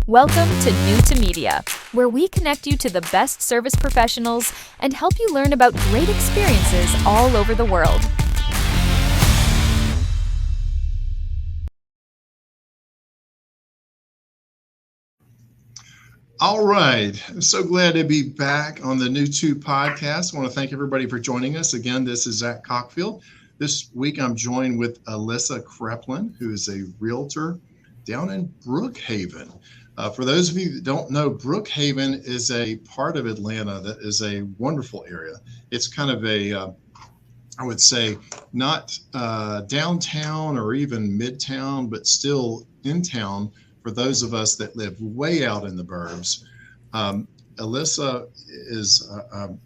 Welcome to New to Media, where we connect you to the best service professionals and help you learn about great experiences all over the world. All right. I'm so glad to be back on the New To podcast. I want to thank everybody for joining us. Again, this is Zach Cofield. This week, I'm joined with Alyssa Kreplin, who is a realtor down in Brookhaven. For those of you that don't know, Brookhaven is a part of Atlanta that is a wonderful area. It's kind of a, I would say, not downtown or even midtown, but still in town for those of us that live way out in the burbs. Alyssa is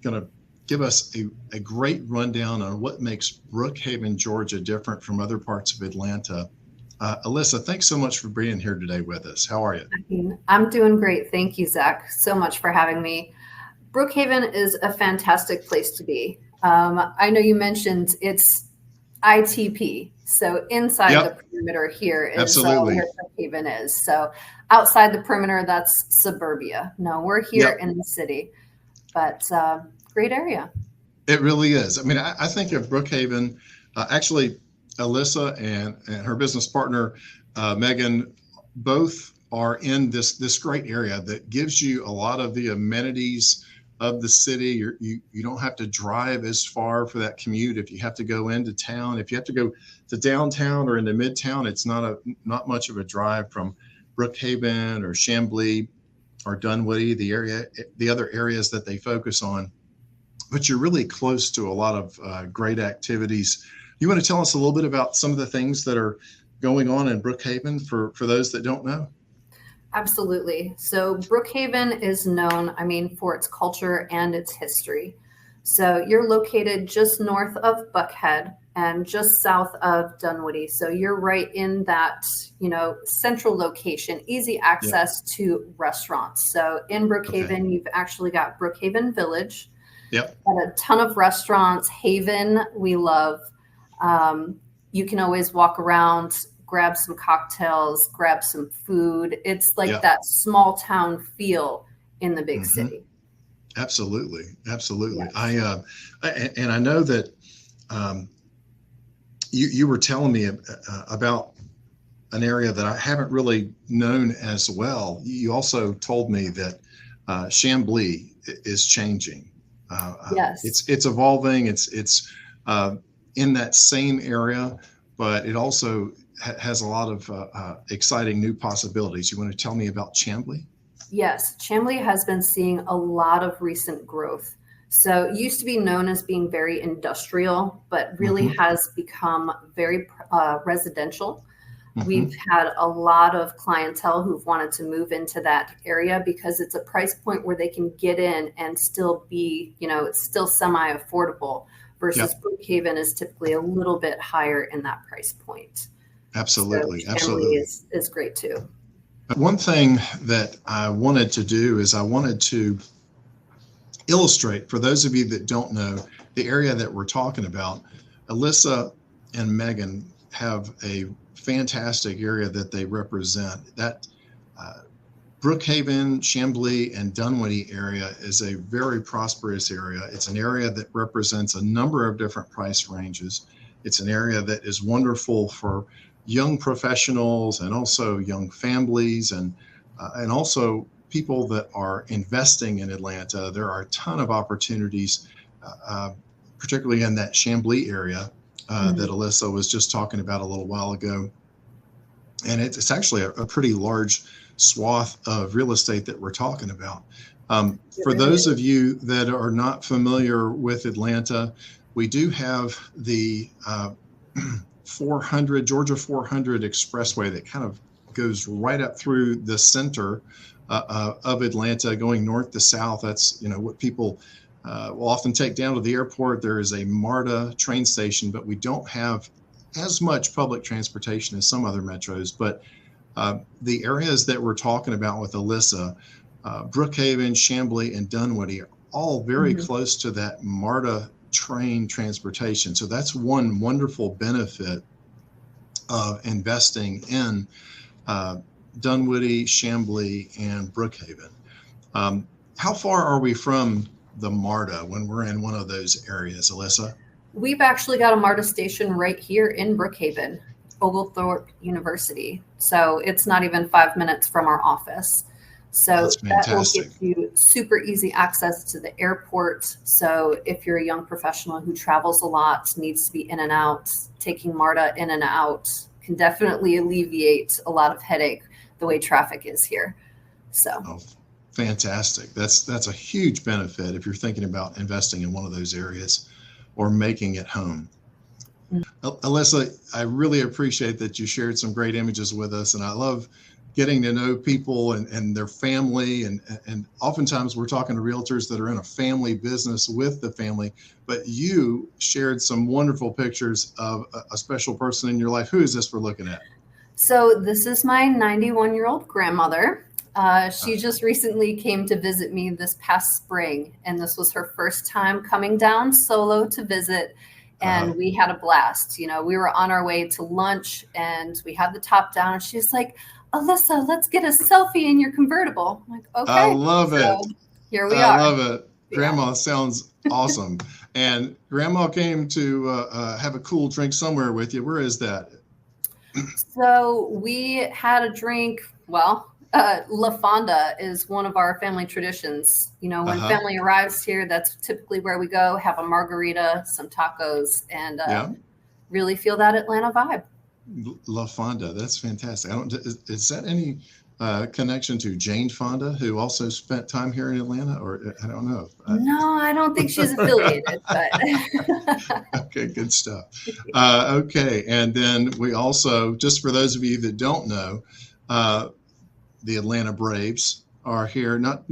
going to give us a great rundown on what makes Brookhaven, Georgia different from other parts of Atlanta. Alyssa, thanks so much for being here today with us. How are you? I'm doing great. Thank you, Zach, so much for having me. Brookhaven is a fantastic place to be. I know you mentioned it's ITP, so inside the perimeter here is where Brookhaven is. So outside the perimeter, that's suburbia. No, we're here in the city, but great area. It really is. I mean, I think of Brookhaven, actually, Alyssa and her business partner, Megan, both are in this great area that gives you a lot of the amenities of the city. You don't have to drive as far for that commute. If you have to go into town, if you have to go to downtown or into midtown, it's not much of a drive from Brookhaven or Chamblee or Dunwoody, the other areas that they focus on. But you're really close to a lot of great activities. You want to tell us a little bit about some of the things that are going on in Brookhaven for those that don't know? Absolutely. So Brookhaven is known, for its culture and its history. So you're located just north of Buckhead and just south of Dunwoody. So you're right in that, central location, easy access to restaurants. So in Brookhaven, you've actually got Brookhaven Village. Got a ton of restaurants. Haven, we love. You can always walk around, grab some cocktails, grab some food. It's like that small town feel in the big city. Absolutely. Yes. I know that you were telling me about an area that I haven't really known as well. You also told me that Chamblee is changing. Yes. It's evolving. It's in that same area, but it also has a lot of exciting new possibilities. You want to tell me about Chamblee? Yes, Chamblee has been seeing a lot of recent growth. So it used to be known as being very industrial, but really has become very residential. We've had a lot of clientele who've wanted to move into that area because it's a price point where they can get in and still be, it's still semi-affordable. Versus Brookhaven is typically a little bit higher in that price point. Absolutely. So Chamblee is great too. One thing that I wanted to do is I wanted to illustrate for those of you that don't know the area that we're talking about. Alyssa and Megan have a fantastic area that they represent. That Brookhaven, Chamblee, and Dunwoody area is a very prosperous area. It's an area that represents a number of different price ranges. It's an area that is wonderful for young professionals and also young families and also people that are investing in Atlanta. There are a ton of opportunities, particularly in that Chamblee area that Alyssa was just talking about a little while ago. And it's actually a pretty large swath of real estate that we're talking about. For those of you that are not familiar with Atlanta, we do have the 400 Georgia 400 expressway that kind of goes right up through the center of Atlanta, going north to south. That's what people will often take down to the airport. There is a MARTA train station, but we don't have as much public transportation as some other metros. But the areas that we're talking about with Alyssa, Brookhaven, Chamblee, and Dunwoody are all very close to that MARTA train transportation. So that's one wonderful benefit of investing in Dunwoody, Chamblee, and Brookhaven. How far are we from the MARTA when we're in one of those areas, Alyssa? We've actually got a MARTA station right here in Brookhaven, Oglethorpe University. So it's not even 5 minutes from our office. So That's that will fantastic. give you super easy access to the airport. So if you're a young professional who travels a lot, needs to be in and out, taking MARTA in and out can definitely alleviate a lot of headache the way traffic is here. So. Oh, fantastic. That's a huge benefit if you're thinking about investing in one of those areas or making it home. Alyssa, I really appreciate that you shared some great images with us, and I love getting to know people and their family, and oftentimes we're talking to realtors that are in a family business with the family, but you shared some wonderful pictures of a special person in your life. Who is this we're looking at? So this is my 91-year-old grandmother. She just recently came to visit me this past spring, and this was her first time coming down solo to visit. And we had a blast. You know, we were on our way to lunch and we had the top down, and she's like, Alyssa, let's get a selfie in your convertible. I'm like, okay. I love it. Here we are. I love it. Grandma sounds awesome. And Grandma came to have a cool drink somewhere with you. Where is that? So we had a drink. Well, La Fonda is one of our family traditions. You know, when family arrives here, that's typically where we go, have a margarita, some tacos, and really feel that Atlanta vibe. La Fonda, that's fantastic. Is that any connection to Jane Fonda, who also spent time here in Atlanta, or I don't know? No, I don't think she's affiliated, but okay, good stuff. Okay, and then we also, just for those of you that don't know, the Atlanta Braves are here, not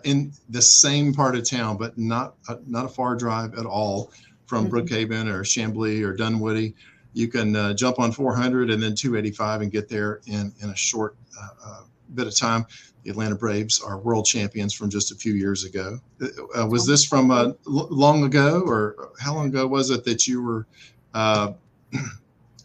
in the same part of town, but not a far drive at all from Brookhaven or Chamblee or Dunwoody. You can jump on 400 and then 285 and get there in a short bit of time. The Atlanta Braves are world champions from just a few years ago. Was this from long ago, or how long ago was it that you were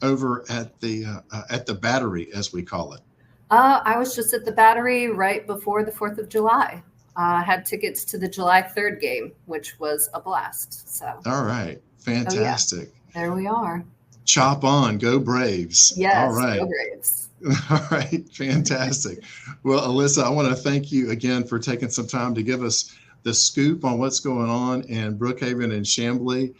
over at the Battery, as we call it? I was just at the Battery right before the 4th of July. I had tickets to the July 3rd game, which was a blast. So. All right. Fantastic. Oh, yeah. There we are. Chop on. Go Braves. Yes. All right. Go Braves. All right. Fantastic. Well, Alyssa, I want to thank you again for taking some time to give us the scoop on what's going on in Brookhaven and Chamblee.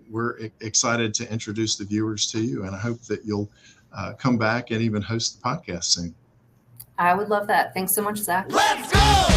We're excited to introduce the viewers to you, and I hope that you'll come back and even host the podcast soon. I would love that. Thanks so much, Zach. Let's go!